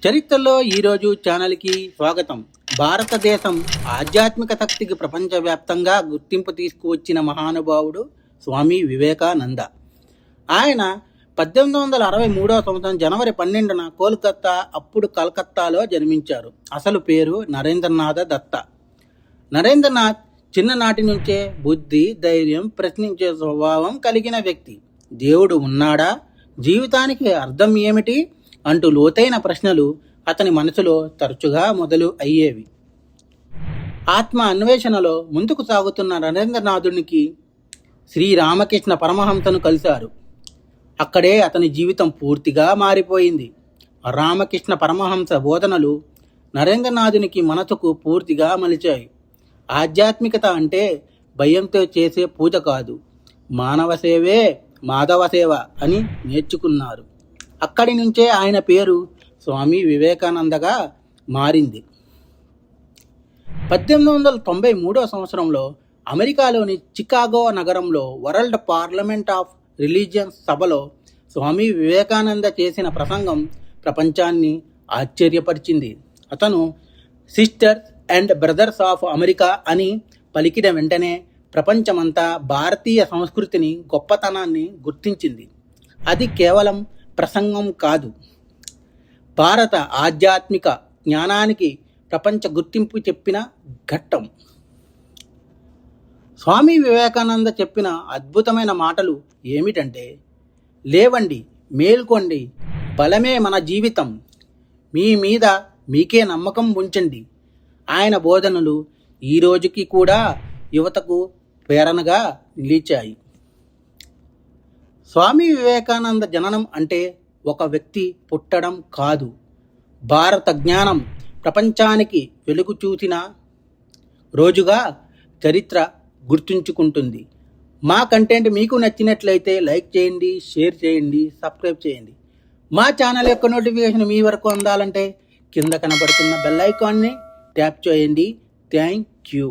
చరిత్రలో ఈరోజు ఛానల్కి స్వాగతం. భారతదేశం ఆధ్యాత్మిక శక్తికి ప్రపంచవ్యాప్తంగా గుర్తింపు తీసుకువచ్చిన మహానుభావుడు స్వామి వివేకానంద. ఆయన 1863 సంవత్సరం జనవరి 12న కోల్కత్తా, అప్పుడు కలకత్తాలో జన్మించారు. అసలు పేరు నరేంద్రనాథ దత్త. నరేంద్రనాథ్ చిన్ననాటి నుంచే బుద్ధి, ధైర్యం, ప్రశ్నించే స్వభావం కలిగిన వ్యక్తి. దేవుడు ఉన్నాడా, జీవితానికి అర్థం ఏమిటి అంటూ లోతైన ప్రశ్నలు అతని మనసులో తరచుగా మొదలు అయ్యేవి. ఆత్మ అన్వేషణలో ముందుకు సాగుతున్న నరేంద్రనాథునికి శ్రీరామకృష్ణ పరమహంసను కలిశారు. అక్కడే అతని జీవితం పూర్తిగా మారిపోయింది. రామకృష్ణ పరమహంస బోధనలు నరేంద్రనాథునికి మనసుకు పూర్తిగా మలిచాయి. ఆధ్యాత్మికత అంటే భయంతో చేసే పూజ కాదు, మానవ సేవే మాధవ సేవ అని నేర్చుకున్నారు. అక్కడి నుంచే ఆయన పేరు స్వామి వివేకానందగా మారింది. 1893 సంవత్సరంలో అమెరికాలోని చికాగో నగరంలో వరల్డ్ పార్లమెంట్ ఆఫ్ రిలీజియన్స్ సభలో స్వామి వివేకానంద చేసిన ప్రసంగం ప్రపంచాన్ని ఆశ్చర్యపరిచింది. అతను sisters and brothers of America అని పలికిన వెంటనే ప్రపంచమంతా భారతీయ సంస్కృతిని, గొప్పతనాన్ని గుర్తించింది. అది కేవలం ప్రసంగం కాదు, భారత ఆధ్యాత్మిక జ్ఞానానికి ప్రపంచ గుర్తింపు చెప్పిన ఘట్టం. స్వామి వివేకానంద చెప్పిన అద్భుతమైన మాటలు ఏమిటంటే, లేవండి, మేల్కోండి, బలమే మన జీవితం, మీ మీద మీకే నమ్మకం ఉంచండి. ఆయన బోధనలు ఈ రోజుకి కూడా యువతకు ప్రేరణగా నిలిచాయి. స్వామి వివేకానంద జననం అంటే ఒక వ్యక్తి పుట్టడం కాదు, భారత జ్ఞానం ప్రపంచానికి వెలుగు చూసిన రోజుగా చరిత్ర గుర్తుంచుకుంటుంది. మా కంటెంట్ మీకు నచ్చినట్లయితే లైక్ చేయండి, షేర్ చేయండి, సబ్స్క్రైబ్ చేయండి. మా ఛానల్ యొక్క నోటిఫికేషన్ మీ వరకు అందాలంటే కింద కనబడుతున్న బెల్ ఐకాన్ని ట్యాప్ చేయండి. Thank you.